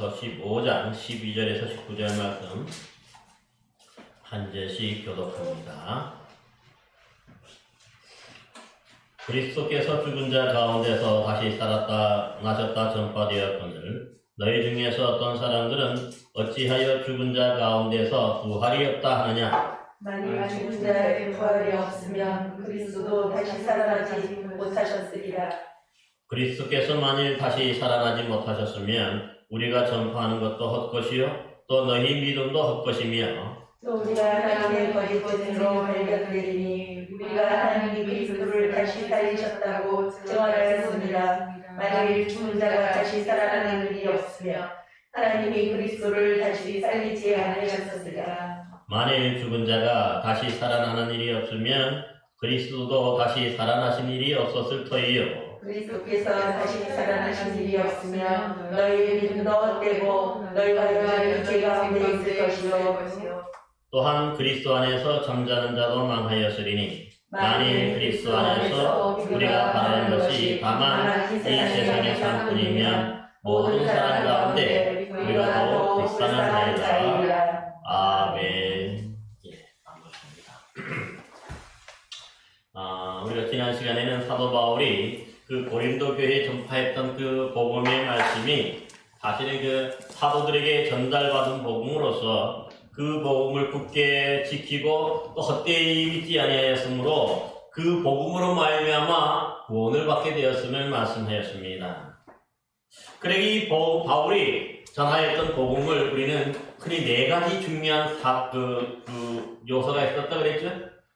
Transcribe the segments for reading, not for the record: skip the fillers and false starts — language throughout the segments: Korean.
고린도전서 15장 12절에서 19절 말씀 한 절씩 교독합니다. 그리스도께서 죽은 자 가운데서 다시 살았다 나셨다 전파되었거늘 너희 중에서 어떤 사람들은 어찌하여 죽은 자 가운데서 부활이 없다 하느냐. 만일 죽은 자의 부활이 없으면 그리스도도 다시 살아나지 못하셨으리라. 그리스도께서 만일 다시 살아나지 못하셨으면 우리가 전파하는 것도 헛것이요 또 너희 믿음도 헛것이며 또 우리가 하나님의 거짓으로 발견되리니 우리가 하나님이 그리스도를 다시 살리셨다고 증언하였습니다. 만일 죽은 자가 다시 살아나는 일이 없으며 하나님이 그리스도를 다시 살리지 않으셨으리라. 만일 죽은 자가 다시 살아나는 일이 없으면 그리스도도 다시 살아나신 일이 없었을 터이요. 그리스도께서 다시 살아나신 일이 없으면 너희 믿음도 헛되고 너희가 여전히 죄 가운데 있을 것이요. 또한 그리스도 안에서 잠자는 자도 망하였으리니 만일 그리스도 안에서 우리가 바라는 것이 다만 이 세상의 삶뿐이면 모든 사람 가운데 우리가 더 불쌍한 자이다. 아멘. 예, 반갑습니다. 우리가 지난 시간에는 사도 바울이 그 고린도 교회에 전파했던 그 복음의 말씀이 사실은 그 사도들에게 전달받은 복음으로서 그 복음을 굳게 지키고 또 헛되이 믿지 아니하였으므로 그 복음으로 말미암아 구원을 받게 되었음을 말씀하였습니다. 그래 이 바울이 전하였던 복음을 우리는 흔히 네 가지 중요한 요소가 있었다 그랬죠.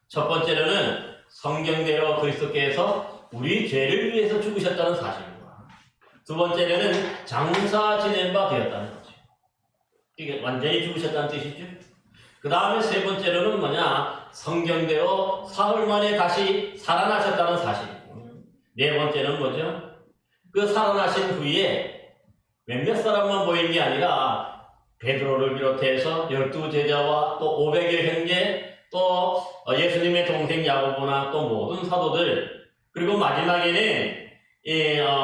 첫 번째로는 성경대로 그리스도께서 우리 죄를 위해서 죽으셨다는 사실입니다. 두 번째로는 장사 지낸 바 되었다는 거죠. 이게 완전히 죽으셨다는 뜻이죠. 그 다음에 세 번째로는 뭐냐? 성경대로 사흘 만에 다시 살아나셨다는 사실이고, 네 번째는 뭐죠? 그 살아나신 후에 몇몇 사람만 보인 게 아니라 베드로를 비롯해서 12제자와 또 500여 형제, 또 예수님의 동생 야고보나 또 모든 사도들, 그리고 마지막에는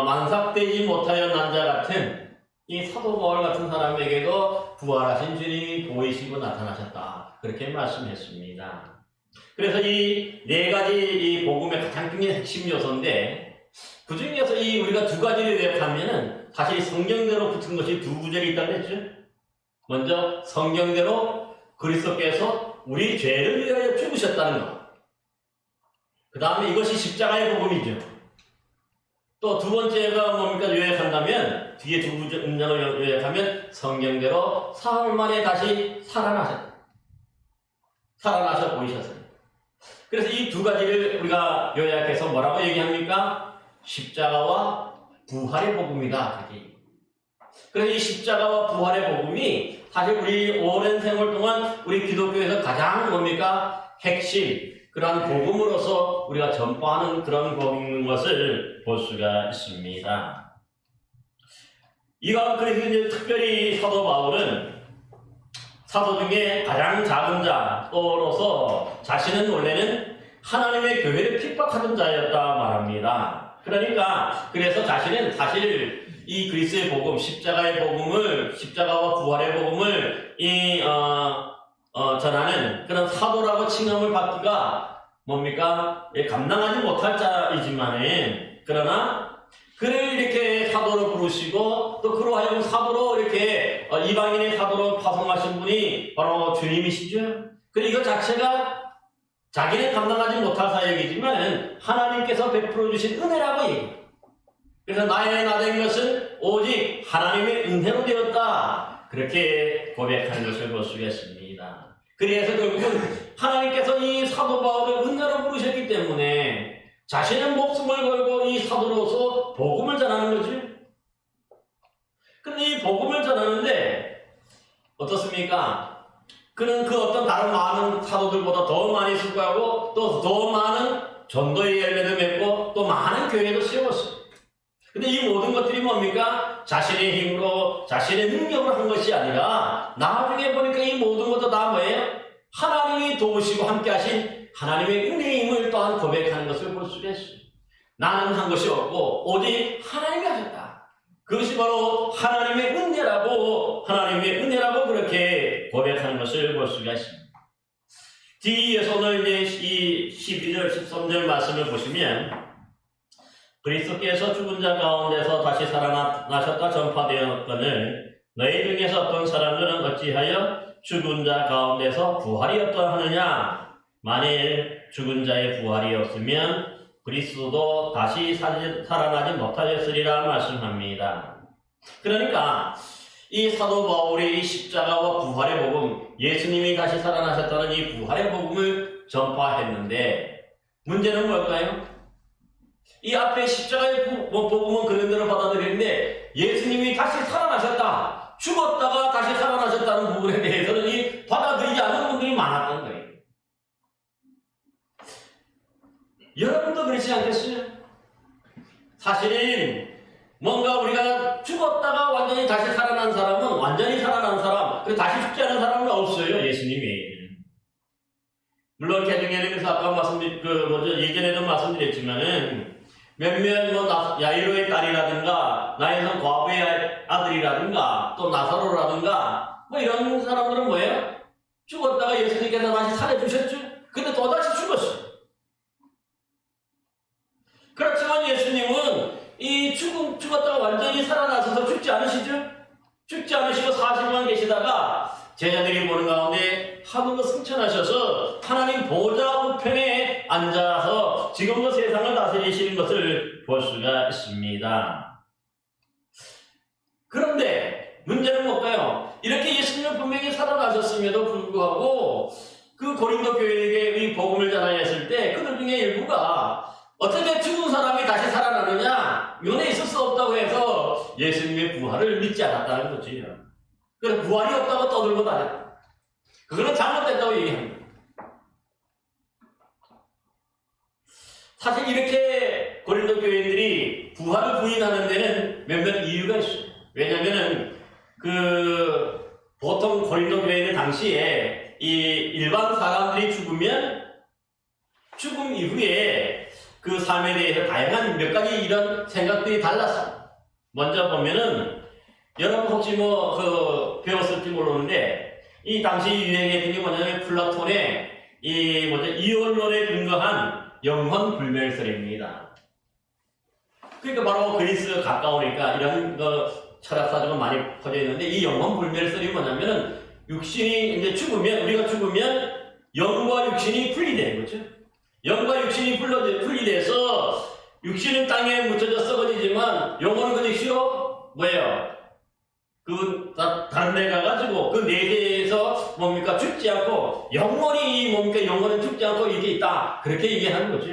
만삭되지 못하여 난 자 같은 이 사도 바울 같은 사람에게도 부활하신 주님이 보이시고 나타나셨다. 그렇게 말씀했습니다. 그래서 이 네 가지 이 복음의 가장 중요한 핵심 요소인데, 그 중에서 우리가 두 가지를 요약하면은 사실 성경대로 붙은 것이 두 구절이 있다고 했죠. 먼저 성경대로 그리스도께서 우리 죄를 위하여 죽으셨다는 것. 그 다음에 이것이 십자가의 복음이죠. 또 두 번째가 뭡니까? 요약한다면, 뒤에 두 문장을 요약하면 성경대로 사흘 만에 다시 살아나셔 보이셨어요. 그래서 이 두 가지를 우리가 요약해서 뭐라고 얘기합니까? 십자가와 부활의 복음이다. 그래서 이 십자가와 부활의 복음이 사실 우리 오랜 세월 동안 우리 기독교에서 가장 뭡니까? 핵심, 그러한 복음으로서 우리가 전파하는 그런 복음인 것을 볼 수가 있습니다. 그래서 이제 특별히 사도 바울은 사도 중에 가장 작은 자로서 자신은 원래는 하나님의 교회를 핍박하던 자였다 말합니다. 그래서 자신은 사실 이 그리스도의 복음, 십자가와 부활의 복음을 전하는 그런 사도라고 칭함을 받기가 뭡니까? 감당하지 못할 자이지만은, 그러나 그를 이렇게 사도로 부르시고 또 그로 하여금 사도로 이렇게 이방인의 사도로 파송하신 분이 바로 주님이시죠. 그리고 이거 자체가 자기는 감당하지 못할 사역이지만 하나님께서 베풀어 주신 은혜라고 얘기해요. 그래서 나 된 것은 오직 하나님의 은혜로 되었다. 그렇게 고백하는 것을 볼 수가 있습니다. 그래서 결국은 하나님께서 이 사도 바울을 은혜로 부르셨기 때문에 자신의 목숨을 걸고 이 사도로서 복음을 전하는 거지. 근데 이 복음을 전하는데 어떻습니까? 그는 그 어떤 다른 많은 사도들보다 더 많이 수고하고 또 더 많은 전도의 열매도 맺고 또 많은 교회도 세웠어요. 근데 이 모든 것들이 뭡니까? 자신의 힘으로, 자신의 능력으로 한 것이 아니라 나중에 보니까 이 모든 것도 다 뭐예요? 하나님이 도우시고 함께 하신 하나님의 은혜임을 또한 고백하는 것을 볼 수가 있어요. 나는 한 것이 없고 오직 하나님이 하셨다. 그것이 바로 하나님의 은혜라고 하나님의 은혜라고 그렇게 고백하는 것을 볼 수가 있습니다. 뒤에서 오늘 이제 이 12절, 13절 말씀을 보시면 그리스도께서 죽은 자 가운데서 다시 살아나셨다 전파되었거늘 너희 중에서 어떤 사람들은 어찌하여 죽은 자 가운데서 부활이 어떠하느냐? 만일 죽은 자의 부활이 없으면 그리스도도 다시 살아나지 못하였으리라 말씀합니다. 그러니까 이 사도 바울이 이 십자가와 부활의 복음, 예수님이 다시 살아나셨다는 이 부활의 복음을 전파했는데 문제는 뭘까요? 이 앞에 십자가의 복음은 그런 대로 받아들이는데 예수님이 다시 살아나셨다, 죽었다가 다시 살아나셨다는 부분에 대해서는 이 받아들이지 않는 분들이 많았던 거예요. 여러분도 그렇지 않겠어요? 사실은 뭔가 우리가 죽었다가 완전히 다시 살아난 사람은 완전히 살아난 사람, 그 다시 죽지 않은 사람은 없어요, 예수님이. 물론 개중에는 그래서 아까 예전에도 말씀드렸지만은 몇몇 야이로의 딸이라든가 나인성 과부의 아들이라든가 또 나사로라든가 이런 사람들은 뭐예요? 죽었다가 예수님께서 다시 살려주셨죠? 근데 또다시 죽었어요. 그렇지만 예수님은 이 죽었다가 완전히 살아나셔서 죽지 않으시죠? 죽지 않으시고 40만 계시다가 제자들이 보는 가운데 하늘로 승천하셔서 하나님 보좌 우편에 앉아서 지금도 세상을 다스리시는 것을 볼 수가 있습니다. 그런데 문제는 뭘까요? 이렇게 예수님은 분명히 살아나셨음에도 불구하고 그 고린도 교회에게 이 복음을 전하였을 때 그들 중에 일부가 어떻게 죽은 사람이 다시 살아나느냐? 면에 있을 수 없다고 해서 예수님의 부활을 믿지 않았다는 거지. 그래서 부활이 없다고 떠들고 다녔다. 그거는 잘못됐다고 얘기합니다. 사실 이렇게 고린도 교회인들이 부활을 부인하는 데는 몇몇 이유가 있어요. 왜냐면은 보통 고린도 교회는 당시에 이 일반 사람들이 죽으면 죽음 이후에 그 삶에 대해서 다양한 몇 가지 이런 생각들이 달랐어요. 먼저 보면은 여러분 혹시 배웠을지 모르는데 이 당시 유행했던 게 뭐냐면 플라톤의 이원론에 근거한 영혼 불멸설입니다. 그러니까 바로 그리스 가까우니까 이런 철학사적은 많이 퍼져 있는데 이 영혼 불멸설이 뭐냐면은 육신이 이제 우리가 죽으면 영과 육신이 분리되는 거죠. 영과 육신이 분리돼서 육신은 땅에 묻혀져 썩어지지만 영혼은 그 즉시로 뭐예요? 다른 데 가가지고 그 내세에서 죽지 않고 영혼이 영혼은 죽지 않고 이게 있다. 그렇게 얘기하는 거죠.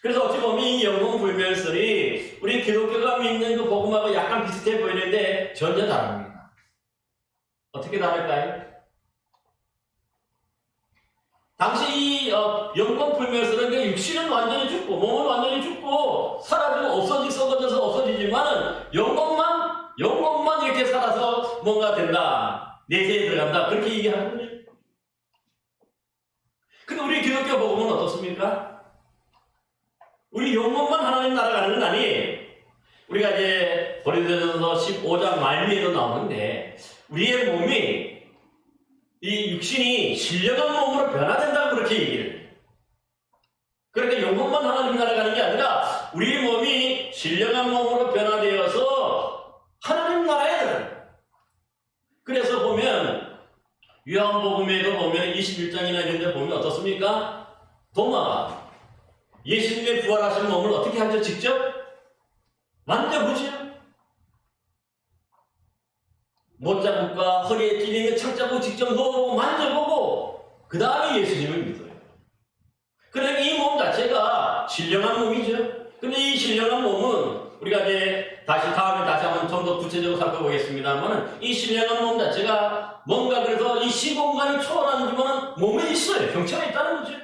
그래서 어찌 보면 이 영혼 불멸설이 우리 기독교가 믿는 그 복음하고 약간 비슷해 보이는데 전혀 다릅니다. 어떻게 다를까요? 당시 이 영혼 불멸설은 육신은 완전히 죽고 몸은 완전히 죽고 사라지고 썩어져서 없어지지만은 영혼만 이렇게 살아서 뭔가 된다. 내세에 들어간다. 그렇게 얘기하는 거죠. 근데 우리 기독교 복음은 어떻습니까? 우리 영혼만 하나님 나라 가는 건 아니에요. 우리가 이제 고린도전서 15장 말미에도 나오는데 우리의 몸이 이 육신이 신령한 몸으로 변화된다고 그렇게 얘기를 해요. 그러니까 영혼만 하나님 나라 가는 게 아니라 우리 몸이 신령한 몸으로 변화되어서 하나님 나라에 들어가요. 그래서 보면 요한복음에도 보면 21장이나 이런 데 보면 어떻습니까? 도마가 예수님의 부활하신 몸을 어떻게 하죠? 직접 만져보죠. 못자국과 허리에 찔리는 철자국 직접 넣어보고 만져보고 그 다음에 예수님을 믿어요. 그러니까 이 몸 자체가 신령한 몸이죠. 근데 이 신령한 몸은 우리가 이제 다음에 한번 좀 더 구체적으로 살펴보겠습니다만 이 신령한 몸 자체가 뭔가 그래서 이 시공간을 초월하는지만은 몸에 있어요. 형체가 있다는 거죠.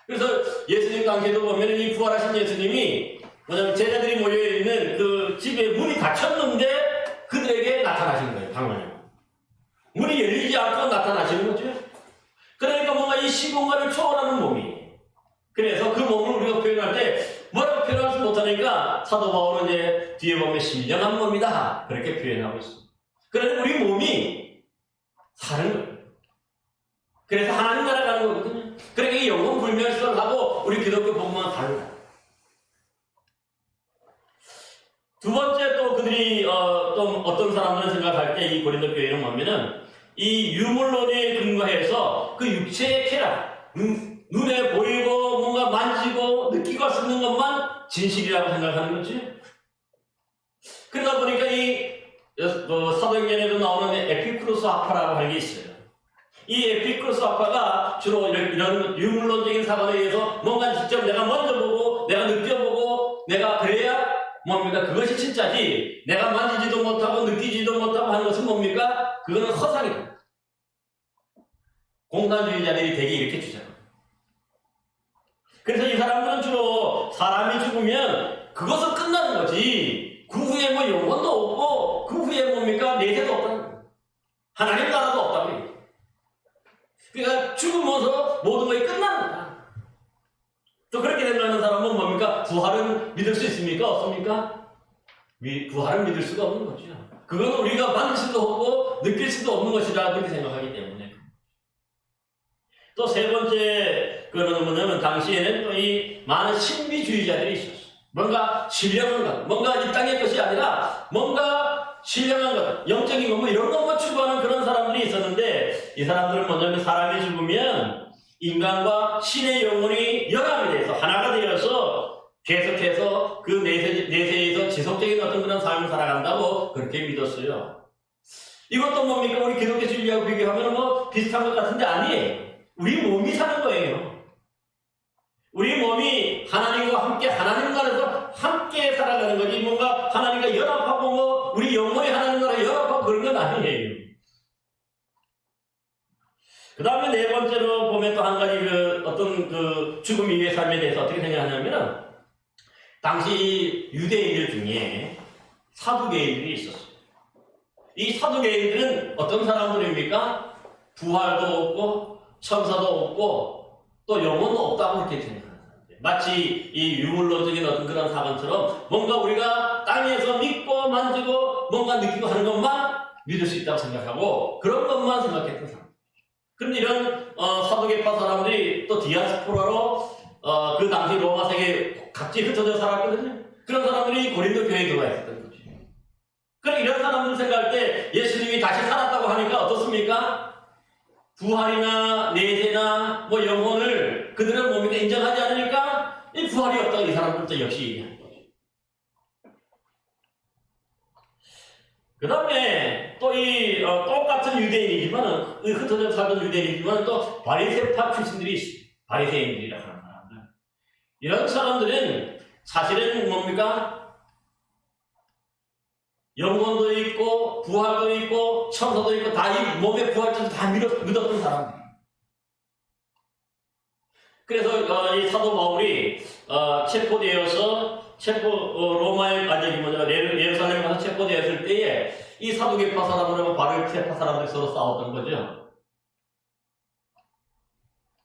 그래서 예수님 당시에도 보면 이 부활하신 예수님이 제자들이 모여있는 그 집에 문이 닫혔는데 그들에게 나타나신 거예요. 방언에 문이 열리지 않고 나타나시는 거죠. 그러니까 뭔가 이 시공간을 초월하는 몸이. 그래서 그 몸을 우리가 표현할 때 뭐라고 표현하지 못하니까 사도 바울은 이제 뒤에 보면 신령한 몸이다 그렇게 표현하고 있습니다. 그런데 우리 몸이 사는 거예요. 그래서 하나님 나라 가는 거거든요. 그러니까 이 영혼 불멸설하고 우리 기독교 복음은 다르다. 두 번째 또 그들이 좀 어떤 사람들은 생각할 때 이 고린도 교회는 뭐냐면은 이 유물론에 근거해서 그 육체의 쾌락, 눈에 보이고 뭔가 만지고 느끼고 할 수 있는 것만 진실이라고 생각하는 거지. 그러다 보니까 이 사도행전에도 나오는 에피쿠로스 학파라고 하는 게 있어요. 이 에피쿠로스 학파가 주로 이런 유물론적인 사관에 의해서 뭔가 직접 내가 만져보고 내가 느껴보고 내가 그래야 뭡니까? 그것이 진짜지. 내가 만지지도 못하고 느끼지도 못하고 하는 것은 뭡니까? 그거는 허상이다. 공산주의자들이 되게 이렇게 주장합니다. 그래서 이 사람들은 주로 사람이 죽으면 그것은 끝나는 거지. 그 후에 뭐 영혼도 없고 그 후에 뭡니까? 내세도 없다는 거예요. 하나님 나라도 없다고 해요. 그러니까 죽으면서 모든 것이 끝나는 거다. 또 그렇게 된다는 사람은 뭡니까? 부활은 믿을 수 있습니까? 없습니까? 부활은 믿을 수가 없는 거죠. 그건 우리가 만질 수도 없고 느낄 수도 없는 것이다. 그렇게 생각하기 때문에. 또 세 번째 그거는 뭐냐면 당시에는 또 이 많은 신비주의자들이 있었어요. 뭔가 신령한 것, 뭔가 이 땅의 것이 아니라 뭔가 신령한 것, 영적인 것, 뭐 이런 것만 추구하는 그런 사람들이 있었는데 이 사람들은 뭐냐면 사람이 죽으면 인간과 신의 영혼이 연합이 돼서 하나가 되어서 계속해서 그 내세에서 지속적인 어떤 그런 삶을 살아간다고 그렇게 믿었어요. 이것도 뭡니까? 우리 기독교 진리하고 비교하면 뭐 비슷한 것 같은데 아니에요. 우리 몸이 사는 거예요. 우리 몸이 하나님과 함께 하나님 나라에서 함께 살아가는 거지 뭔가 하나님과 연합하고 뭐 우리 영혼이 하나님 나라에 연합하고 그런 건 아니에요. 그 다음에 네 번째로 보면 또 한 가지 어떤 죽음 이후의 삶에 대해서 어떻게 생각하냐면은 당시 유대인들 중에 사두개인들이 있었어요. 이 사두개인들은 어떤 사람들입니까? 부활도 없고 천사도 없고 또 영혼도 없다고 그렇게 생각하는 사람들. 마치 이 유물론적인 어떤 그런 사관처럼 뭔가 우리가 땅에서 믿고 만지고 뭔가 느끼고 하는 것만 믿을 수 있다고 생각하고 그런 것만 생각했던 사람. 그런데 이런 사두개파 사람들이 또 디아스포라로 그 당시 로마 세계에 각지 흩어져 살았거든요. 그런 사람들이 고린도 교회에 들어와 있었던 거죠. 그럼 이런 사람들 생각할 때 예수님이 다시 살았다고 하니까 어떻습니까? 부활이나 내세나 뭐 영혼을 그들은 뭡니까? 인정하지 않으니까 이 부활이 없다고 이 사람들도 역시 얘기하는 거죠. 그 다음에 또 이 똑같은 유대인이지만 흩어져 살던 유대인이지만 또 바리새파 출신들이 있어요. 바리새인들이라 하는 사람들. 이런 사람들은 사실은 뭡니까? 영혼도 있고 부활도 있고 천사도 있고 다 이 몸의 부활처럼 다 믿었던 사람들이에요. 그래서 이 사도 바울이 체포되어서 로마에 예루살렘에 가서 체포되었을 때에 이 사두개파 사람들하고 바리새파 사람들이 서로 싸웠던 거죠.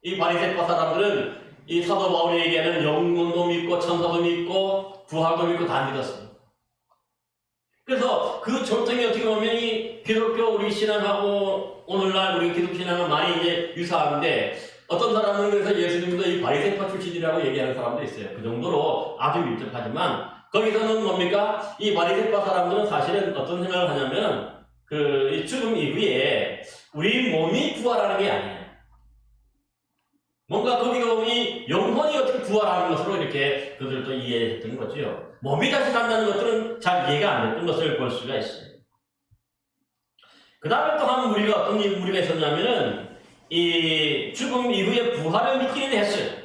이 바리새파 사람들은 이 사도 바울이 얘기하는 영혼도 믿고 천사도 믿고 부활도 믿고 다 믿었어요. 그래서 그 전통이 어떻게 보면 이 기독교 우리 신앙하고 오늘날 우리 기독교 신앙은 많이 이제 유사한데 어떤 사람은 그래서 예수님도 이 바리새파 출신이라고 얘기하는 사람도 있어요. 그 정도로 아주 밀접하지만 거기서는 뭡니까? 이 바리새파 사람들은 사실은 어떤 생각을 하냐면 이 죽음 이후에 우리 몸이 부활하는 게 아니에요. 뭔가 거기가 이 영혼이 어떻게 부활하는 것으로 이렇게 그들도 이해했던 거죠. 몸이 다시 산다는 것들은 잘 이해가 안 됐던 것을 볼 수가 있어요. 그 다음에 또 한 무리가 어떤 무리가 있었냐면은 이 죽음 이후에 부활을 믿기는 했어요.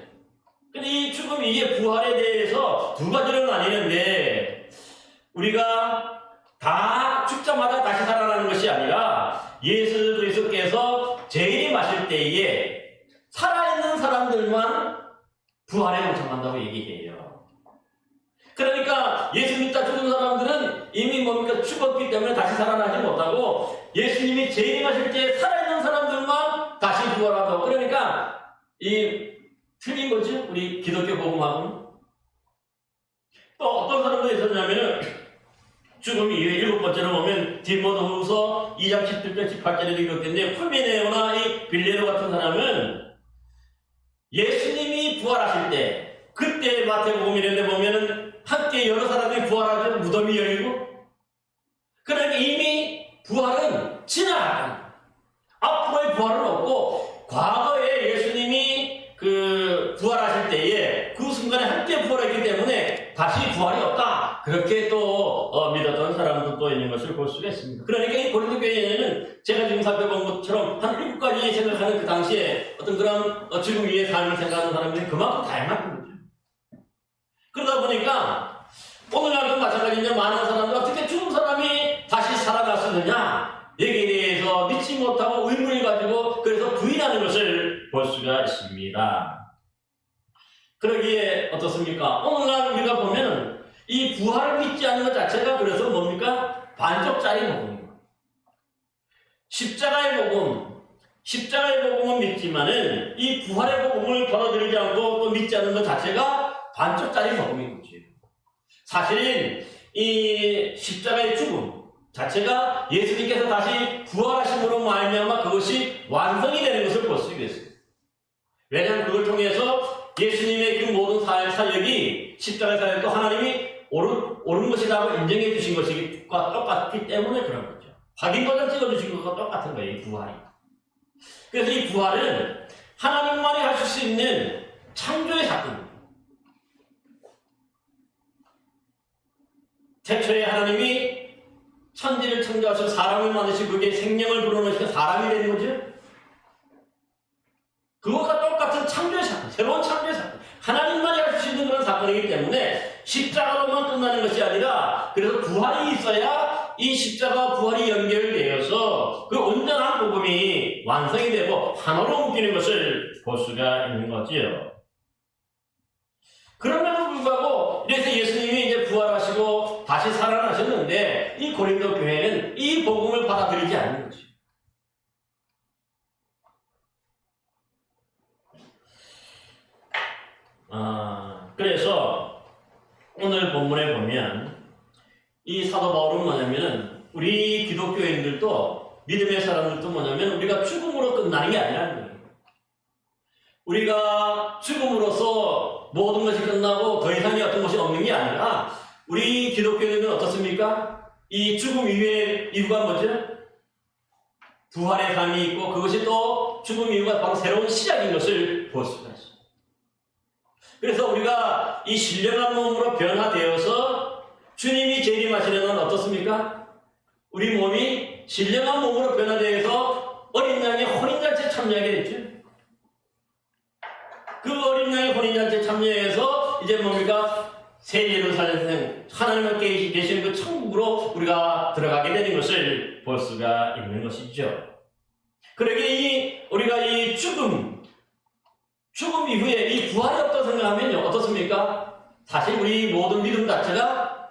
근데 이 죽음 이후의 부활에 대해서 두 가지로 나뉘는데 우리가 다 죽자마자 다시 살아나는 것이 아니라 예수 그리스도께서 재림하실 때에 살아있는 사람들만 부활에 동참한다고 얘기해요. 그러니까 예수 믿다 죽은 사람들은 이미 뭡니까? 죽었기 때문에 다시 살아나지 못하고 예수님이 재림하실 때 살아있는 사람들만 다시 부활한다고. 그러니까 이 틀린 거죠. 우리 기독교 복음하고는. 또 어떤 사람들이 있었냐면은 죽음 이후에 7번째로 보면 디모데후서 2장 17절 18절에도 이렇겠는데 후메네오나 이 빌레로 같은 사람은 예수님이 부활하실 때 그때 마태복음 이런 데 보면은 함께 여러 사람이 부활하죠. 무덤이 열리고. 그러니까 이미 부활은 지나간 앞으로의 부활은 없고 과거에 예수님이 부활하실 때에 그 순간에 함께 부활했기 때문에 다시 부활이 없다. 그렇게 또 믿었던 사람들도 있는 것을 볼 수가 있습니다. 그러니까 이 고린도 교회에는 제가 지금 살펴본 것처럼 한 7가지 생각하는 그 당시에 어떤 그런 지금 위의 삶을 생각하는 사람들이 그만큼 다양한 거죠. 그러다 보니까 오늘날도 마찬가지인데 많은 사람들 어떻게 죽은 사람이 다시 살아났었느냐 여기에 대해서 믿지 못하고 의문을 가지고 그래서 부인하는 것을 볼 수가 있습니다. 그러기에 어떻습니까? 오늘날 우리가 보면 이 부활을 믿지 않는 것 자체가 그래서 뭡니까? 반쪽짜리 복음입니다. 십자가의 복음은 믿지만은 이 부활의 복음을 받아들이지 않고 또 믿지 않는 것 자체가 반쪽짜리 복음인 거지. 사실은 이 십자가의 죽음 자체가 예수님께서 다시 부활하심으로 말미암아 그것이 완성이 되는 것을 볼 수 있겠어요. 왜냐하면 그걸 통해서 예수님의 그 모든 사역이 십자가 사역도 하나님이 옳은 것이라고 인정해 주신 것과 똑같기 때문에 그런 거죠. 확인버전 찍어주신 것과 똑같은 거예요. 이 부활이. 그래서 이 부활은 하나님만이 하실 수 있는 창조의 사건입니다. 태초에 하나님이 천지를 창조하셔 사람을 만드시고 그게 생명을 불어넣으시고 사람이 되는 거죠. 그것과 똑같은 창조의 사건, 새로운 창조의 사건. 하나님만이 할 수 있는 그런 사건이기 때문에 십자가로만 끝나는 것이 아니라 그래서 부활이 있어야 이 십자가와 부활이 연결되어서 그 온전한 복음이 완성이 되고 하나로 묶이는 것을 볼 수가 있는 거지요. 그럼에도 불구하고 이래서 예수님이 이제 부활하시고 다시 살아나셨는데 이 고린도 교회는 이 복음을 받아들이지 않는 거죠. 그래서 오늘 본문에 보면 이 사도 바울은 뭐냐면은 우리 기독교인들도 믿음의 사람들도 뭐냐면 우리가 죽음으로 끝나는 게 아니라는 거예요. 우리가 죽음으로써 모든 것이 끝나고 더 이상의 어떤 것이 없는 게 아니라 우리 기독교인들은 어떻습니까? 이 죽음 이후의 이유가 뭐죠? 부활의 삶이 있고 그것이 또 죽음 이후가 바로 새로운 시작인 것을 볼 수가 있습니다. 그래서 우리가 이 신령한 몸으로 변화되어서 주님이 재림하시는 건 어떻습니까? 우리 몸이 신령한 몸으로 변화되어서 어린 양의 혼인잔치에 참여하게 됐죠. 그 어린 양의 혼인잔치에 참여해서 이제 뭡니까? 새 예루살렘 하나님께 계시는 그 천국으로 우리가 들어가게 되는 것을 볼 수가 있는 것이죠. 그러기에 우리가 이 죽음 이후에 이 부활이 없다고 생각하면요, 어떻습니까? 사실 우리 모든 믿음 자체가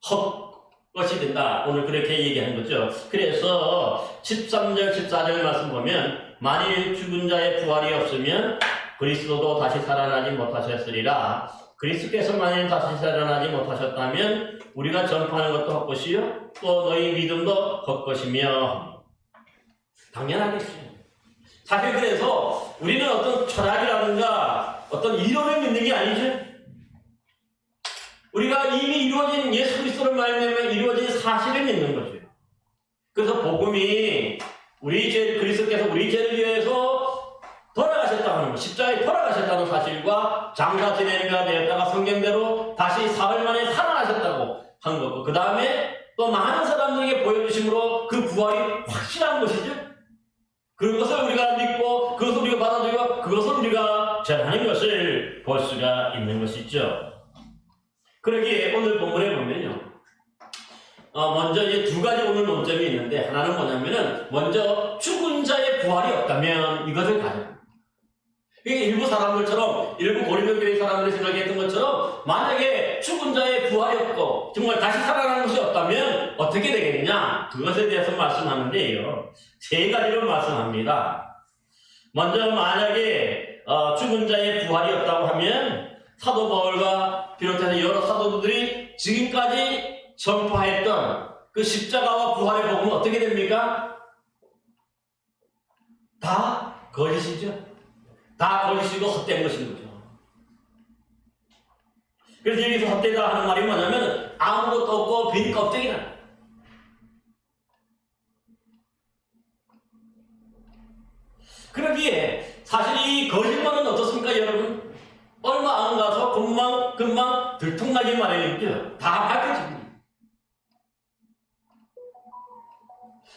헛것이 된다. 오늘 그렇게 얘기하는 거죠. 그래서 13절, 14절 말씀 보면 만일 죽은 자의 부활이 없으면 그리스도도 다시 살아나지 못하셨으리라. 그리스도께서 만일 다시 살아나지 못하셨다면 우리가 전파하는 것도 헛것이요 또 너희 믿음도 헛것이며. 당연하겠죠. 사실 그래서 우리는 어떤 철학이라든가 어떤 이론을 믿는 게 아니죠. 우리가 이미 이루어진 예수 그리스도를 말미암아 이루어진 사실을 믿는 거죠. 그래서 복음이 그리스도께서 우리 죄를 위해서 돌아가셨다는 것, 십자가에 돌아가셨다는 사실과 장사 지내가 되었다가 성경대로 다시 사흘 만에 살아나셨다고 한 거고, 그 다음에 또 많은 사람들에게 보여주심으로 그 부활이 확실한 것이죠. 그것을 우리가 믿고 그것을 우리가 받아들이고 그것을 우리가 전하는 것을 볼 수가 있는 것이죠. 그러기에 오늘 본문에 보면요, 먼저 이제 두 가지 오늘 논점이 있는데, 하나는 뭐냐면은 먼저 죽은 자의 부활이 없다면 이것을 가져요. 이게 일부 사람들처럼, 일부 고린도 교회 사람들이 생각했던 것처럼 만약에 죽은 자의 부활이 없고 정말 다시 살아나는 것이 없다면 어떻게 되겠느냐, 그것에 대해서 말씀하는데요, 세 가지로 말씀합니다. 먼저 만약에 죽은 자의 부활이 없다고 하면 사도 바울과 비롯해서 여러 사도들이 지금까지 전파했던 그 십자가와 부활의 복음은 어떻게 됩니까? 다 거짓이죠. 다 거짓이고 헛된 것인 거죠. 그래서 여기서 헛되다 하는 말이 뭐냐면 아무것도 없고 빈 껍데기다. 그러기에 사실 이 거짓말은 어떻습니까, 여러분? 얼마 안 가서 금방 들통나기 마련이죠. 다 밝혀집니다.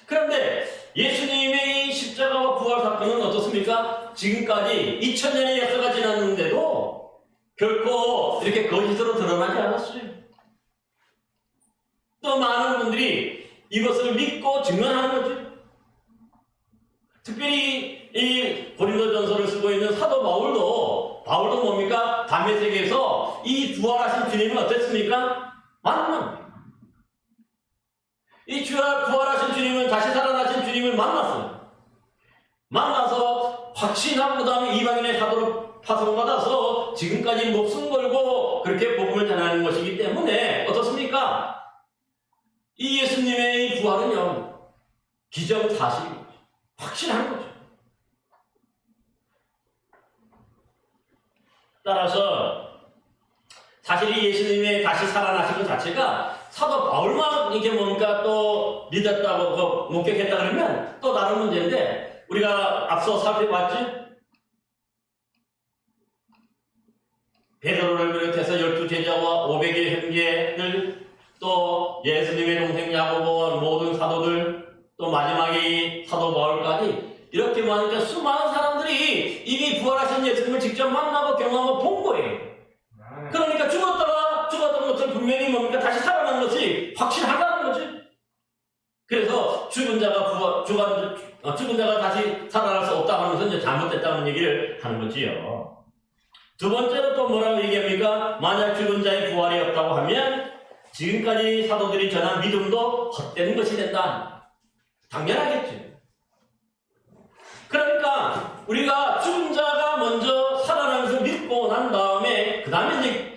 그런데 예수님의 이 십자가와 부활 사건은 어떻습니까? 지금까지 2000년의 역사가 지났는데도 결코 이렇게 거짓으로 드러나지 않았어요. 또 많은 분들이 이것을 믿고 증언하는 거죠. 특별히 이 고린도전서를 쓰고 있는 사도 바울도 뭡니까? 담메색에서 이 부활하신 주님은 어땠습니까? 만난. 이 부활하신 주님을 다시 살아나신 주님을 만났어요. 만나서 확신하고 그 다음에 이방인의 사도로 파송받아서 지금까지 목숨 걸고 그렇게 복음을 전하는 것이기 때문에 어떻습니까? 이 예수님의 이 부활은요, 기정사실이죠. 확실한 거죠. 따라서 사실 이 예수님의 다시 살아나신 것 자체가 사도 바울만 이게 뭡니까 또 믿었다고 목격했다 그러면 또 다른 문제인데, 우리가 앞서 살펴봤지? 베드로를 비롯해서 12제자와 500의 형제들, 또 예수님의 동생 야고보와 모든 사도들, 또 마지막에 사도 바울까지 이렇게 많으니까 수많은 사람들이 이미 부활하신 예수님을 직접 만나고 경험하고 본 거예요. 그러니까 죽었던 것을 분명히 뭡니까? 다시 살아난 것이 확실하다는 거지. 그래서 죽은 자가 다시 살아날 수 없다 하면서 이제 잘못됐다는 얘기를 하는 거지요. 두 번째로 또 뭐라고 얘기합니까? 만약 죽은 자의 부활이 없다고 하면 지금까지 사도들이 전한 믿음도 헛된 것이 된다. 당연하겠죠. 그러니까 우리가 죽은 자가 먼저 살아나면서 믿고 난 다음에 그 다음에 이제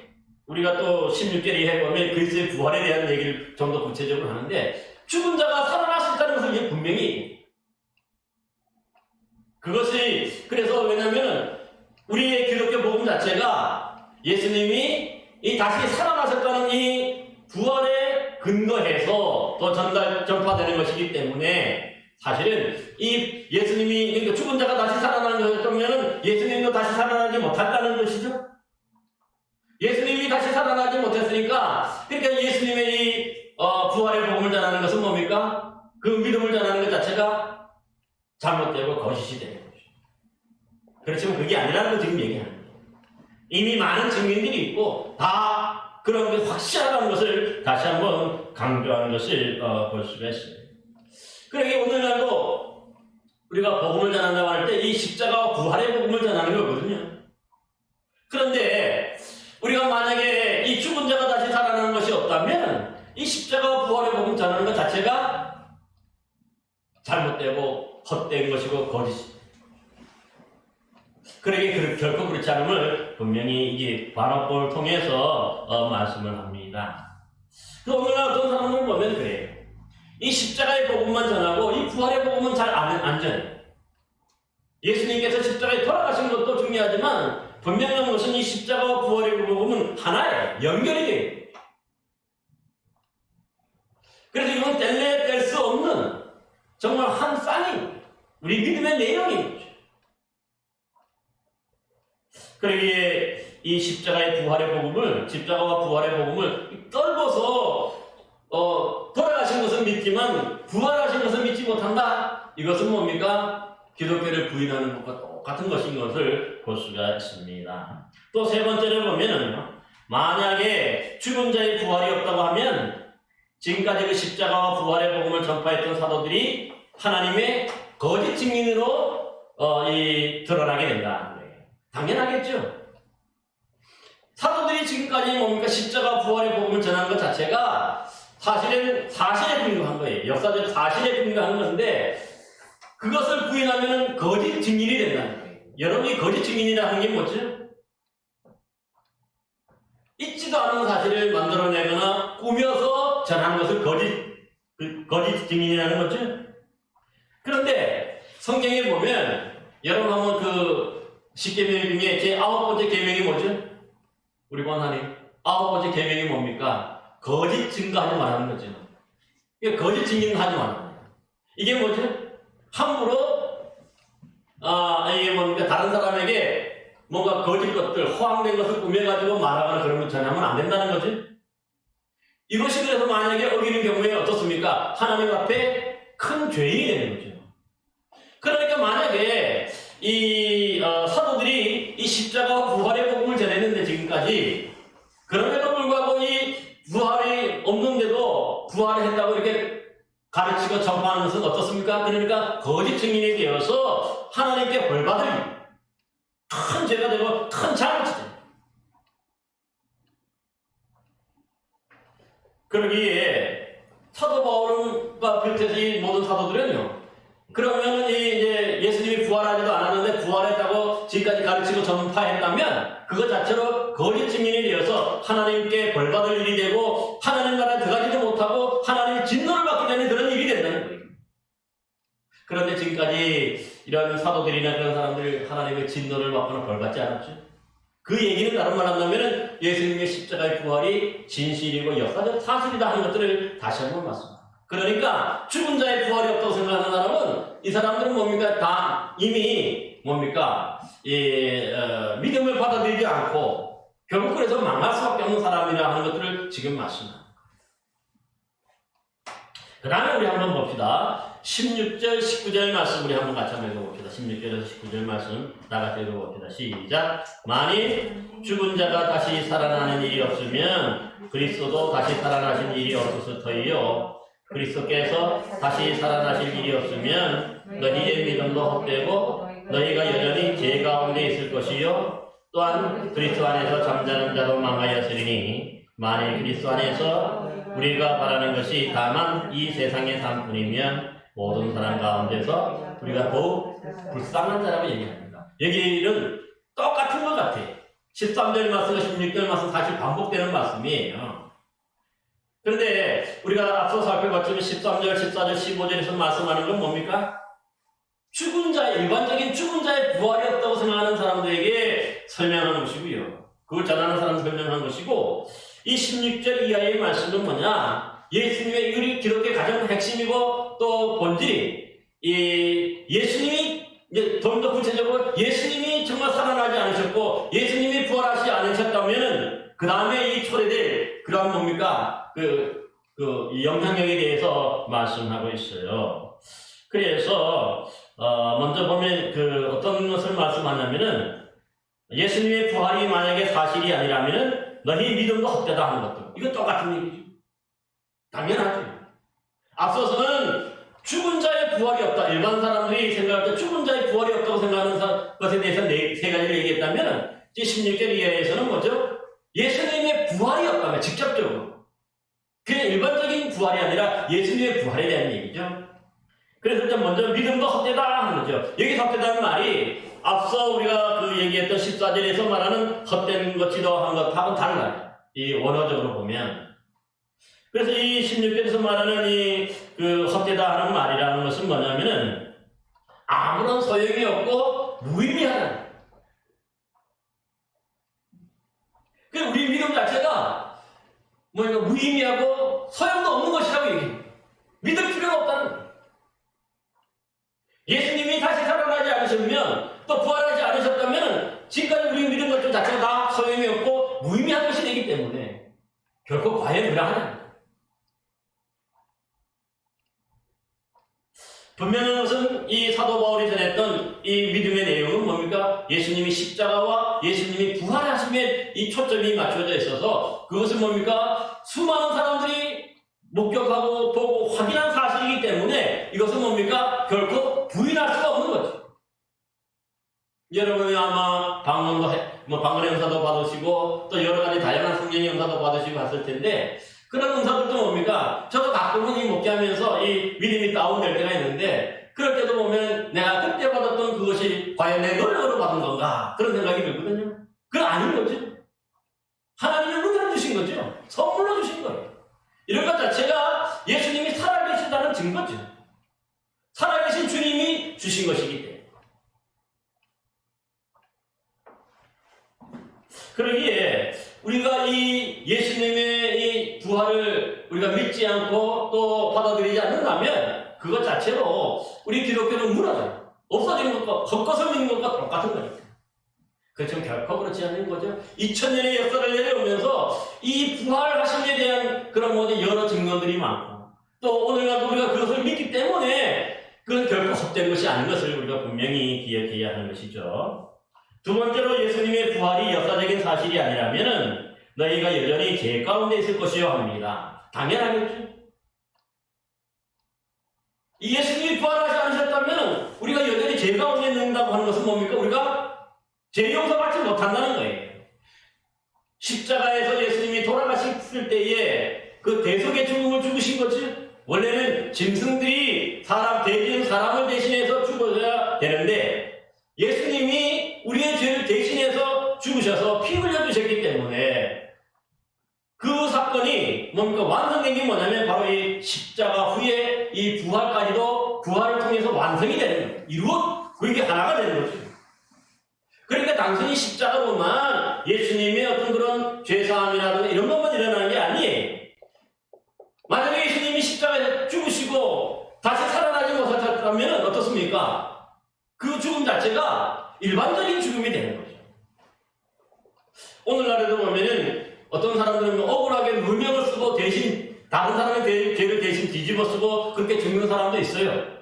우리가 또 16절에 해보면 그리스도의 부활에 대한 얘기를 좀 더 구체적으로 하는데, 죽은 자가 살아났다는 것을 이게 분명히 그것이, 그래서 왜냐면 우리의 기독교 복음 자체가 예수님이 이 다시 살아나셨다는 이 부활에 근거해서 또 전파되는 것이기 때문에 사실은 이 예수님이, 그러니까 죽은 자가 다시 살아나는 것이었다면 예수님도 다시 살아나지 못했다는 것이죠. 예수님이 다시 살아나지 못했으니까, 그러니까 예수님의 이 부활의 복음을 전하는 것은 뭡니까? 그 믿음을 전하는 것 자체가 잘못되고 거짓이 되는 거죠. 그렇지만 그게 아니라는 걸 지금 얘기하는 거예요. 이미 많은 증인들이 있고 다 그런 게 확실하다는 것을 다시 한번 강조하는 것을 볼 수가 있어요. 그러게 오늘날도 우리가 복음을 전한다고 할 때 이 십자가와 부활의 복음을 전하는 거거든요. 그런데 우리가 만약에 이 죽은 자가 다시 살아나는 것이 없다면 이 십자가와 부활의 복음 전하는 것 자체가 잘못되고 헛된 것이고 거짓이다. 그러게 결코 그렇지 않음을 분명히 이게 반어법을 통해서 말씀을 합니다. 오늘날 어떤 사람을 보면 그래요. 이 십자가의 복음만 전하고 이 부활의 복음은 잘 안 전해요. 예수님께서 십자가에 돌아가신 것도 중요하지만 분명한 것은 이 십자가와 부활의 복음은 하나예요. 연결이 돼요. 그래서 이건 뗄래야 뗄 수 없는 정말 한 쌍이 우리 믿음의 내용입니다. 그러기에 이 십자가와 부활의 복음을 떨궈서 돌아가신 것은 믿지만 부활하신 것은 믿지 못한다. 이것은 뭡니까? 기독교를 부인하는 것과 똑같은 것인 것을 볼 수가 있습니다. 또 세 번째를 보면은요, 만약에 죽은 자의 부활이 없다고 하면 지금까지 그 십자가와 부활의 복음을 전파했던 사도들이 하나님의 거짓 증인으로 드러나게 된다. 당연하겠죠. 사도들이 지금까지 뭡니까? 십자가 부활의 복음을 전하는 것 자체가 사실은 사실에 근거한 거예요. 역사적 사실에 근거한 건데 그것을 부인하면 거짓 증인이 된다는 거예요. 여러분이 거짓 증인이라는 게 뭐죠? 있지도 않은 사실을 만들어내거나 꾸며서 전하는 것을 거짓 증인이라는 거죠. 그런데 성경에 보면 여러분 한번 그 10계명 중에 제 9번째 계명이 뭐죠? 우리 권사님 9번째 계명이 뭡니까? 거짓 증거하지 말라는 거죠. 이게 거짓 증인하지 말라는 거예요. 이게 뭐죠? 함부로 이게 뭡니까? 다른 사람에게 뭔가 거짓 것들, 허황된 것을 꾸며가지고 말하거나 그러면 전하면 안 된다는 거지. 이것이 그래서 만약에 어기는 경우에 어떻습니까? 하나님 앞에 큰 죄인이 되는 거죠. 그러니까 만약에 이 사도들이 이 십자가와 부활의 복음을 전했는데 지금까지 그럼에도 불구하고 이 부활이 없는데도 부활을 했다고 이렇게 가르치고 전파하는 것은 어떻습니까? 그러니까 거짓 증인이 되어서 하나님께 벌받을 큰 죄가 되고 큰 잘못이 돼요. 그러기에 사도 바울과 비롯해서 이 모든 사도들은요. 그러면 이제 예수님이 부활하지도 않았는데 부활했다고 지금까지 가르치고 전파했다면 그것 자체로 거짓 증인이 되어서 하나님께 벌받을 일이 되고 하나님 나라에 들어가지도 못하고 하나님의 진노를 받게 되는 그런 일이 된다는 거예요. 그런데 지금까지 이런 사도들이나 그런 사람들 하나님의 진노를 받거나 벌받지 않았죠. 그 얘기는 다른 말 한다면 예수님의 십자가의 부활이 진실이고 역사적 사실이다 하는 것들을 다시 한번 말씀합니다. 그러니까 죽은 자의 부활이 없다고 생각하는 사람은 이 사람들은 뭡니까? 다 이미 뭡니까? 믿음을 받아들이지 않고 결국 그래서 망할 수밖에 없는 사람이라 하는 것들을 지금 말씀합니다. 그 다음에 우리 한번 봅시다. 16절, 19절 말씀 우리 한번 같이 한번 읽어봅시다. 16절에서 19절 말씀 나같이 읽어봅시다. 시작. 만일 죽은 자가 다시 살아나는 일이 없으면 그리스도도 다시 살아나신 일이 없어서 터이요. 그리스도께서 다시 살아나실 일이 없으면 너희의 믿음도 헛되고 너희가 여전히 죄 가운데 있을 것이요. 또한 그리스도 안에서 잠자는 자도 망하였으리니 만일 그리스도 안에서 우리가 바라는 것이 다만 이 세상의 삶뿐이면 모든 사람 가운데서 우리가 더욱 불쌍한 자라고 얘기합니다. 여기는 똑같은 것 같아요. 13절 말씀과 16절 말씀 사실 반복되는 말씀이에요. 그런데 우리가 앞서 살펴봤지만 13절, 14절, 15절에서 말씀하는 건 뭡니까? 죽은 자, 일반적인 죽은 자의 부활이 없다고 생각하는 사람들에게 설명하는 것이고요. 그걸 전하는 사람 설명하는 것이고 이 16절 이하의 말씀은 뭐냐? 예수님의 우리 기독교의 가장 핵심이고 또 본질이 예수님이 이제 좀 더 구체적으로 예수님이 정말 살아나지 않으셨고 예수님이 부활하지 않으셨다면은 그 다음에 이 초래될 그런 뭡니까? 이 영향력에 대해서 말씀하고 있어요. 그래서 먼저 보면 어떤 것을 말씀하냐면은 예수님의 부활이 만약에 사실이 아니라면은 너희 믿음도 헛되다 하는 것들. 이건 똑같은 얘기죠. 당연하죠. 앞서서는 죽은 자의 부활이 없다. 일반 사람들이 생각할 때 죽은 자의 부활이 없다고 생각하는 것에 대해서 세 가지를 얘기했다면 16절 이하에서는 뭐죠? 예수님의 부활이 없다면 직접적으로. 그냥 일반적인 부활이 아니라 예수님의 부활에 대한 얘기죠. 그래서 일단 먼저 믿음도 헛되다 하는 거죠. 여기 헛되다는 말이 앞서 우리가 얘기했던 14절에서 말하는 헛된 것이다 하는 것하고는 달라요. 이 원어적으로 보면. 그래서 이 16절에서 말하는 헛되다 하는 말이라는 것은 뭐냐면은 아무런 소용이 없고 무의미하다. 그래서 우리 믿음 자체가 무의미하고 소용도 없는 것이라고 얘기해요. 믿을 필요가 없다는 거예요. 예수님이 다시 살아나지 않으셨으면 또 부활하지 않으셨다면 지금까지 우리 믿은 것들 자체가 다 소용이 없고 무의미한 것이 되기 때문에 결코 과연 그러하냐. 분명한 것은 이 사도 바울이 전했던 이 믿음의 내용은 뭡니까? 예수님이 십자가와 예수님이 부활하심에 이 초점이 맞춰져 있어서 그것은 뭡니까? 수많은 사람들이 목격하고 보고 확인한 사실이기 때문에 이것은 뭡니까? 결코 부인할 수가 없는 거죠. 여러분이 아마 방문 행사도 받으시고 또 여러 가지 다양한 성경 행사도 받으시고 했을 텐데 그런 은사들도 뭡니까? 저도 가끔은 이 목회하면서 이 믿음이 다운될 때가 있는데 그럴 때도 보면 내가 그때 받았던 그것이 과연 내 노력으로 받은 건가? 그런 생각이 들거든요. 그건 아닌 거죠. 하나님의 완전히 주신 것이기 때문에. 그러기에 우리가 이 예수님의 이 부활을 우리가 믿지 않고 또 받아들이지 않는다면 그것 자체로 우리 기독교는 무너져요. 없어지는 것과 겉것을 믿는 것과 똑같은 거니까. 그렇지만 결코 그렇지 않는 거죠. 2000년의 역사를 내려오면서 이 부활하심에 대한 그런 모든 여러 증거들이 많고 또 오늘날도 우리가 그것을 믿기 때문에 그건 결코 헛된 것이 아닌 것을 우리가 분명히 기억해야 하는 것이죠. 두 번째로 예수님의 부활이 역사적인 사실이 아니라면 너희가 여전히 죄 가운데 있을 것이요 합니다. 당연하겠죠. 이 예수님이 부활하지 않으셨다면 우리가 여전히 죄 가운데 있는다고 하는 것은 뭡니까? 우리가 죄 용서받지 못한다는 거예요. 십자가에서 예수님이 돌아가실 때에 그 대속의 죽음을 죽으신 거지. 원래는 짐승들이 대신 사람을 대신해서 죽어야 되는데 예수님이 우리의 죄를 대신해서 죽으셔서 피 흘려주셨기 때문에 그 사건이 뭡니까? 완성된 게 뭐냐면 바로 이 십자가 후에 이 부활까지도 부활을 통해서 완성이 되는 거예요. 그게 하나가 되는 거죠. 그러니까 단순히 십자가로만 예수님의 어떤 그런 죄사함이라든가 이런 것만 일어나는 게 아니에요. 만약에 예수님이 십자가에서 죽으시고 다시 살아나지 못하셨다면 어떻습니까? 그 죽음 자체가 일반적인 죽음이 되는 거죠. 오늘날에도 보면은 어떤 사람들은 억울하게 누명을 쓰고 대신 다른 사람의 죄를 대신 뒤집어 쓰고 그렇게 죽는 사람도 있어요.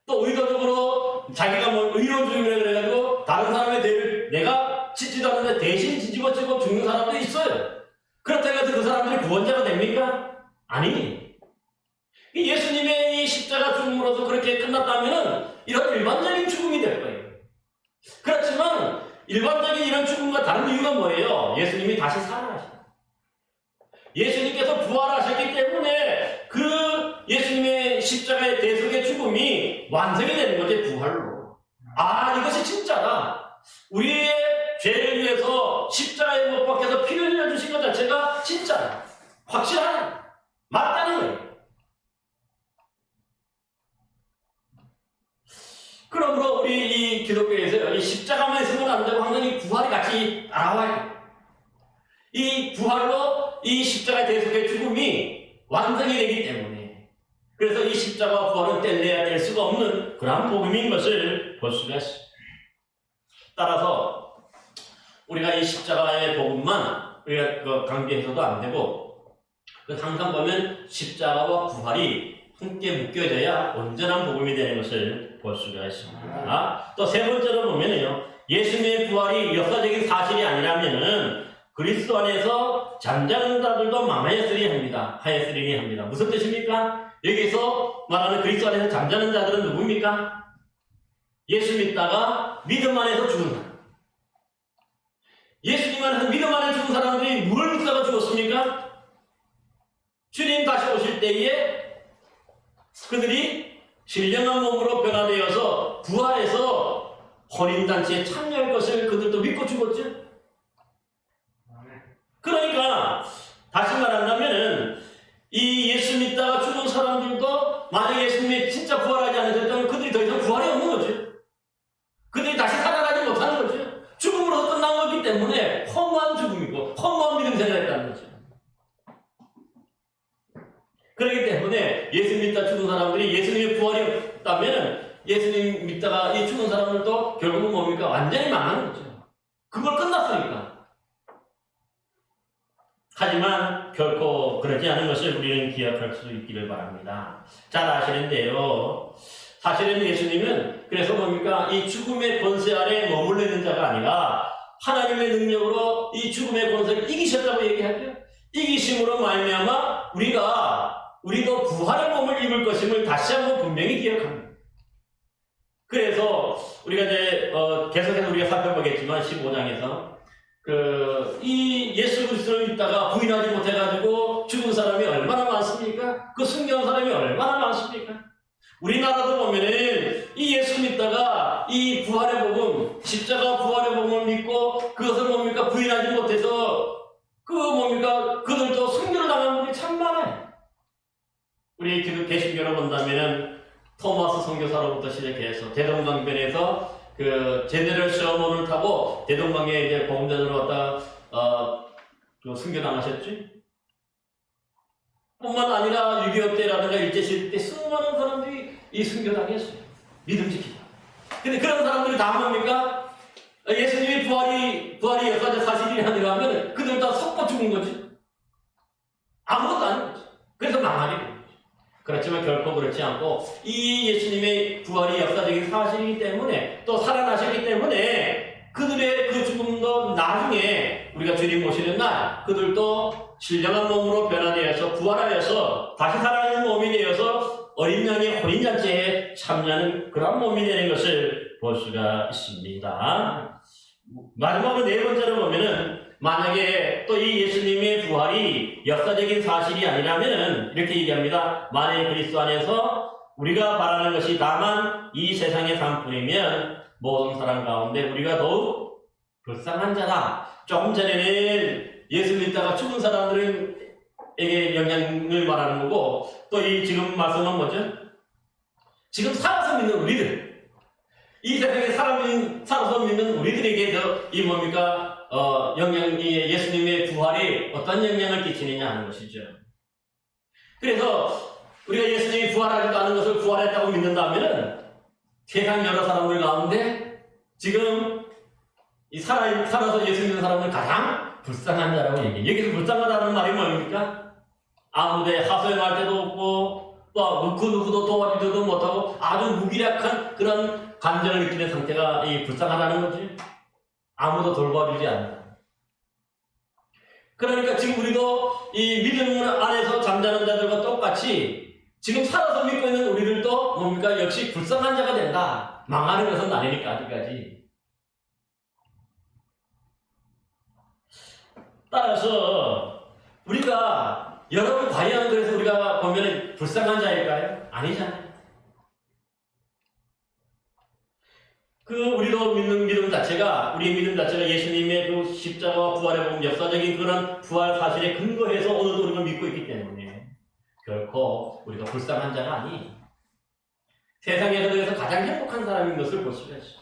또 의도적으로 자기가 뭐 의로운 죽음이라 그래가지고 다른 사람의 죄를 내가 짓지도 않는데 대신 뒤집어 쓰고 죽는 사람도 있어요. 그렇다고 해서 그 사람들이 구원자가 됩니까? 아니. 예수님의 이 십자가 죽음으로서 그렇게 끝났다면은 이런 일반적인 죽음이 될 거예요. 그렇지만 일반적인 이런 죽음과 다른 이유가 뭐예요? 예수님이 다시 살아나셨다. 예수님께서 부활하셨기 때문에 그 예수님의 십자가의 대속의 죽음이 완성이 되는 거죠, 부활로. 아, 이것이 진짜다. 우리의 죄를 위해서 십자가에 못 박혀서 피를 흘려주신 것 자체가 진짜다. 확실하다. 맞다는 거예요. 그러므로 우리 이 기독교에서 이 십자가만 있으면 안 되고 항상 이 부활이 같이 따라와야 돼요. 이 부활로 이 십자가의 대속의 죽음이 완성이 되기 때문에 그래서 이 십자가와 부활은 뗄래야 뗄 수가 없는 그런 복음인 것을 볼 수가 있습니다. 따라서 우리가 이 십자가의 복음만 우리가 강조해서도 안 되고 항상 보면 십자가와 부활이 함께 묶여져야 온전한 복음이 되는 것을 볼 수가 있습니다. 또 세 번째로 보면요, 예수님의 부활이 역사적인 사실이 아니라면은 그리스도 안에서 잠자는 자들도 하였으리니 합니다. 무슨 뜻입니까? 여기서 말하는 그리스도 안에서 잠자는 자들은 누굽니까? 예수 믿다가 믿음 안에서 죽은 사람. 예수님 안에서 믿음 안에 죽은 사람들이 뭘 믿다가 죽었습니까? 주님 다시 오실 때에 그들이 신령한 몸으로 변화되어서 부활해서 혼인잔치에 참여할 것을 그들도 믿고 죽었죠. 그러니까 다시 말한다면은 이 예수 믿다가 죽은 사람들도 만약에 예수님이 진짜 부활하지 않으셨다면 그들이 더 이상 부활이 없는 거죠. 그들이 다시 살아나지 못하는 거죠. 죽음으로 끝난 거기 때문에 허무한 죽음이고 허무한 믿음 생활했다는 거죠. 그렇기 때문에 예수 믿다 죽은 사람들이 예수님의 부활이 없다면 예수님 믿다가 이 죽은 사람들도 결국은 뭡니까? 완전히 망하는 거죠. 그걸 끝났으니까. 하지만 결코 그러지 않은 것을 우리는 기억할 수 있기를 바랍니다. 잘 아시는 대로 사실은 예수님은 그래서 뭡니까? 이 죽음의 권세 아래 머물러 있는 자가 아니라 하나님의 능력으로 이 죽음의 권세를 이기셨다고 얘기하죠. 이기심으로 말미암아 우리도 부활의 몸을 입을 것임을 다시 한번 분명히 기억합니다. 그래서 우리가 이제 계속해서 우리가 살펴보겠지만 15장에서 이 예수 그리스도를 믿다가 부인하지 못해가지고 죽은 사람이 얼마나 많습니까? 그 순교한 사람이 얼마나 많습니까? 우리나라도 보면은 이 예수 믿다가 이 부활의 복음, 십자가 부활의 복음을 믿고 그것을 뭡니까? 부인하지 못해서 그들도 순교를 당한 분이 참 많아요. 우리 개신교로 본다면은 토마스 선교사로부터 시작해서 대동강변에서 그 제네럴 셔먼을 타고 대동강에 이제 복음전으로 왔다가 그 순교당하셨지. 뿐만 아니라 6.25 때라든가 일제시대 때 수많은 사람들이 이 순교당했어요. 믿음 지키다. 근데 그런 사람들이 다 뭡니까? 예수님이 부활이 역사적 사실이 아니라면 그들 다 섞어 죽은 거지. 아무것도 아닌 거지. 그래서 망하게 된 거지. 그렇지만 결코 그렇지 않고 이 예수님의 부활이 역사적인 사실이기 때문에 또 살아나셨기 때문에 그들의 그 죽음도 나중에 우리가 주님 모시는 날 그들도 신령한 몸으로 변화되어서 부활하여서 다시 살아있는 몸이 되어서 어린 양의 혼인잔치에 참여하는 그런 몸이 되는 것을 볼 수가 있습니다. 마지막으로 네 번째로 보면은 만약에 또 이 예수님의 부활이 역사적인 사실이 아니라면은 이렇게 얘기합니다. 만일 그리스도 안에서 우리가 바라는 것이 다만 이 세상의 삶뿐이면 모든 사람 가운데 우리가 더욱 불쌍한 자다. 조금 전에는 예수 믿다가 죽은 사람들에게 영향을 말하는 거고 또 이 지금 말씀은 뭐죠? 지금 살아서 믿는 우리들, 이 세상에 살아서 믿는 우리들에게 이 뭡니까? 영향이 예수님의 부활이 어떤 영향을 끼치느냐 하는 것이죠. 그래서 우리가 예수님이 부활하겠다는 것을 부활했다고 믿는다면은 세상 여러 사람들 가운데 지금 이 살아서 예수 믿는 사람은 가장 불쌍한 자라고 얘기해요. 여기서 불쌍하다는 말이 뭡니까? 아무데 하소연할 때도 없고 또 누구도 도와주지도 못하고 아주 무기력한 그런 감정을 느끼는 상태가 이 불쌍하다는 거지. 아무도 돌봐주지 않는다. 그러니까 지금 우리도 이 믿음 안에서 잠자는 자들과 똑같이 지금 살아서 믿고 있는 우리들도 뭡니까? 역시 불쌍한 자가 된다. 망하는 것은 아니니까 아직까지. 따라서 우리가 여러분 과연 그래서 우리가 보면 불쌍한 자일까요? 아니잖아요. 우리도 믿는 믿음 자체가, 우리의 믿음 자체가 예수님의 그 십자가와 부활의 복음, 역사적인 그런 부활 사실에 근거해서 오늘도 우리가 믿고 있기 때문에 결코 우리가 불쌍한 자가 아니, 세상에서 그래서 가장 행복한 사람인 것을 볼 수가 있어요.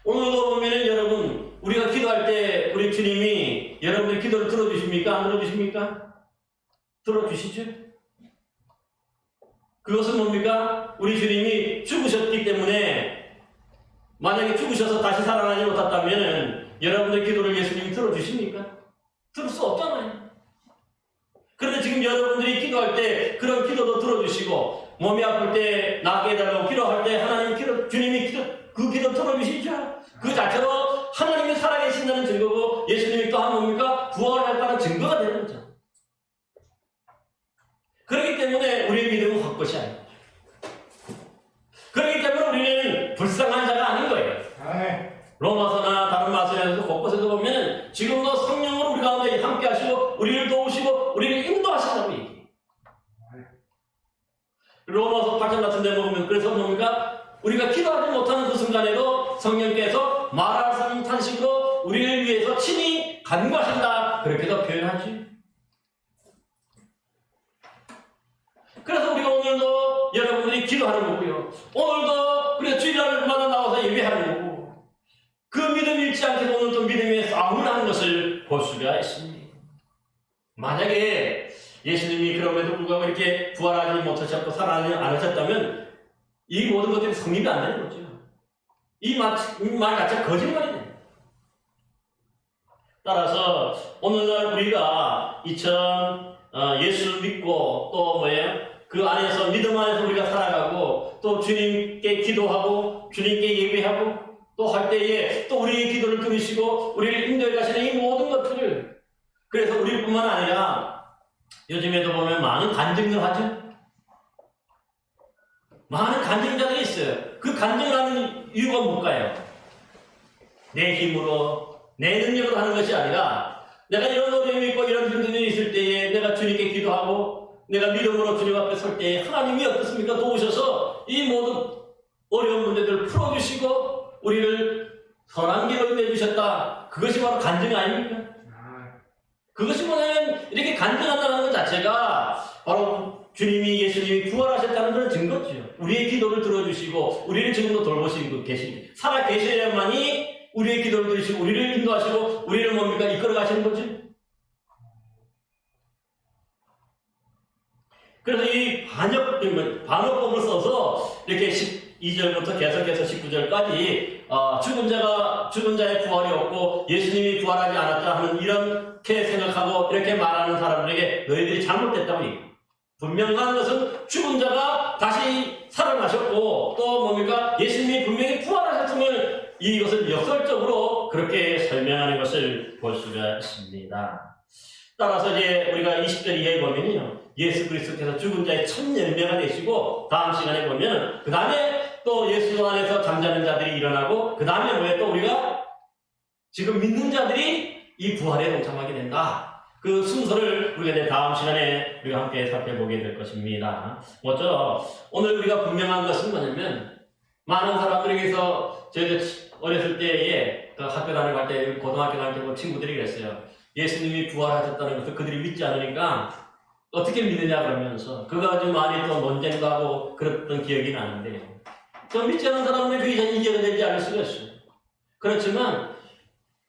오늘도 보면은 여러분, 우리가 기도할 때 우리 주님이 여러분들 기도를 들어주십니까? 안 들어주십니까? 들어주시죠? 그것은 뭡니까? 우리 주님이 죽으셨기 때문에 만약에 죽으셔서 다시 살아나지 못했다면 여러분의 기도를 예수님이 들어주십니까? 들을 수 없잖아요. 그런데 지금 여러분들이 기도할 때 그런 기도도 들어주시고 몸이 아플 때 낫게 해달라고 기도할 때 하나님 주님이 그 기도 들어주시죠. 그 자체로 하나님이 살아계신다는 증거고 예수님이 또 한 뭡니까? 부활했다는 증거가 되는 거죠. 그렇기 때문에 우리의 믿음은 헛것이 아닙니다. 그렇기 때문에 우리는 불쌍한 자가 아닌 거예요. 로마서나 다른 마서에서 곳곳에서 보면 지금도 성령으로 우리 가운데 함께 하시고 우리를 도우시고 우리를 인도하신다고 얘기해요. 로마서 8장 같은 데 보면 그래서 뭡니까? 우리가 기도하지 못하는 그 순간에도 성령께서 말하는 탄식으로 우리를 위해서 친히 간구하신다. 그렇게도 표현하지. 그래서 우리가 오늘도 여러분들이 기도하는 거고요. 오늘도 우리가 주일날마다 나와서 예배하는 거고 그 믿음 잃지 않게 오늘도 믿음의 싸움을 하는 것을 볼 수가 있습니다. 만약에 예수님이 그럼에도 불구하고 이렇게 부활하지 못하셨고 살아나지 않으셨다면 이 모든 것들이 성립이 안 되는 거죠. 이 말 자체가 거짓말이네. 따라서 오늘날 우리가 예수 믿고 또 그 안에서 믿음 안에서 우리가 살아가고 또 주님께 기도하고 주님께 예배하고 또 할 때에 또 우리의 기도를 들으시고 우리를 인도해 가시는 이 모든 것들을 그래서 우리뿐만 아니라 요즘에도 보면 많은 간증을 하죠. 많은 간증자들이 있어요. 그 간증을 하는 이유가 뭘까요? 내 힘으로 내 능력으로 하는 것이 아니라 내가 이런 어려움이 있고 이런 힘듦이 있을 때에 내가 주님께 기도하고 내가 믿음으로 주님 앞에 설 때에 하나님이 어떻습니까? 도우셔서 이 모든 어려운 문제들을 풀어주시고 우리를 선한 길로 인도해주셨다. 그것이 바로 간증 아닙니까? 그것이 뭐냐면 이렇게 간증한다는 것 자체가 바로 주님이 예수님이 부활하셨다는 그런 증거죠. 우리의 기도를 들어주시고 우리를 지금도 돌보시고 계시니 살아 계셔야만이 우리의 기도를 들으시고 우리를 인도하시고 우리를 뭡니까 이끌어 가시는 거죠. 그래서 이 반역법을 써서 이렇게 12절부터 계속해서 19절까지 죽은 자의 부활이 없고 예수님이 부활하지 않았다 하는 이렇게 생각하고 이렇게 말하는 사람들에게 너희들이 잘못됐다고 얘기해요. 분명한 것은 죽은 자가 다시 살아나셨고 또 뭡니까 예수님이 분명히 부활하셨음을 이것을 역설적으로 그렇게 설명하는 것을 볼 수가 있습니다. 따라서 이제 우리가 20절 이하에 보면요. 예수 그리스도께서 죽은 자의 첫 열매가 되시고 다음 시간에 보면 그 다음에 또 예수 안에서 잠자는 자들이 일어나고 그 다음에 뭐예요? 또 우리가 지금 믿는 자들이 이 부활에 동참하게 된다. 그 순서를 우리가 이제 다음 시간에 우리가 함께 살펴보게 될 것입니다. 먼저 오늘 우리가 분명한 것은 뭐냐면 많은 사람들에게서 저희들 어렸을 때에 그 학교 다닐 때 고등학교 다닐 때 친구들이 그랬어요. 예수님이 부활하셨다는 것을 그들이 믿지 않으니까 어떻게 믿느냐 그러면서 그거 가지고 많이 또 논쟁도 하고 그랬던 기억이 나는데요. 또 믿지 않는 사람은 그 이상 이겨가 되지 않을 수가 있어요. 그렇지만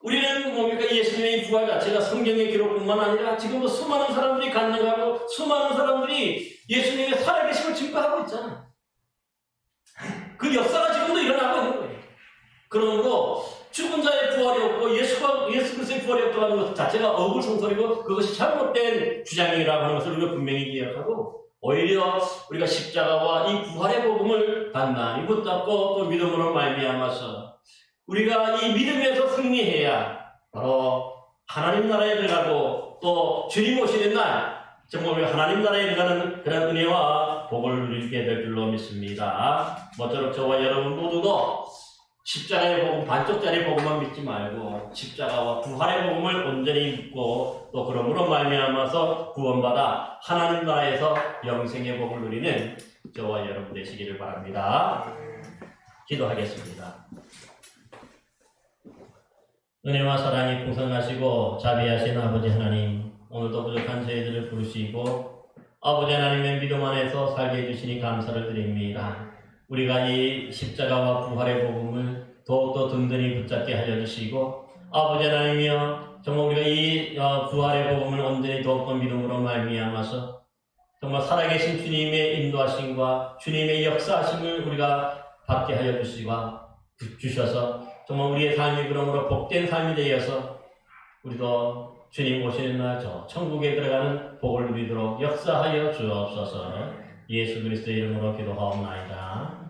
우리는 뭡니까 예수님의 부활 자체가 성경의 기록뿐만 아니라 지금도 수많은 사람들이 간증하고 수많은 사람들이 예수님의 살아계심을 증거하고 있잖아요. 그 역사가 지금도 일어나고 있는 거예요. 그러므로 죽은 자의 부활이 없고 예수 그리스도의 부활이 없다고 하는 것 자체가 어불성설이고 그것이 잘못된 주장이라고 하는 것을 우리가 분명히 기억하고 오히려 우리가 십자가와 이 부활의 복음을 단단히 붙잡고 또 믿음으로 말미암아서 우리가 이 믿음에서 승리해야 바로 하나님 나라에 들어가고 또 주님 오시는 날 정말 우리 하나님 나라에 들어가는 그런 은혜와 복을 누리게 될 줄로 믿습니다. 모쪼록 저와 여러분 모두도 십자가의 복음, 반쪽짜리 복음만 믿지 말고 십자가와 부활의 복음을 온전히 믿고 또 그러므로 말미암아서 구원받아 하나님 나라에서 영생의 복을 누리는 저와 여러분 되시기를 바랍니다. 기도하겠습니다. 은혜와 사랑이 풍성하시고 자비하신 아버지 하나님, 오늘도 부족한 저희들을 부르시고 아버지 하나님의 믿음 안에서 살게 해주시니 감사를 드립니다. 우리가 이 십자가와 부활의 복음을 더욱더 든든히 붙잡게 하여 주시고 아버지 하나님이여 정말 우리가 이 부활의 복음을 온전히 더욱더 믿음으로 말미암아서 정말 살아계신 주님의 인도하심과 주님의 역사하심을 우리가 받게 하여 주셔서 정말 우리의 삶이 그러므로 복된 삶이 되어서 우리도 주님 오시는 날 저 천국에 들어가는 복을 누리도록 역사하여 주옵소서. 예수 그리스도의 이름으로 기도하옵나이다.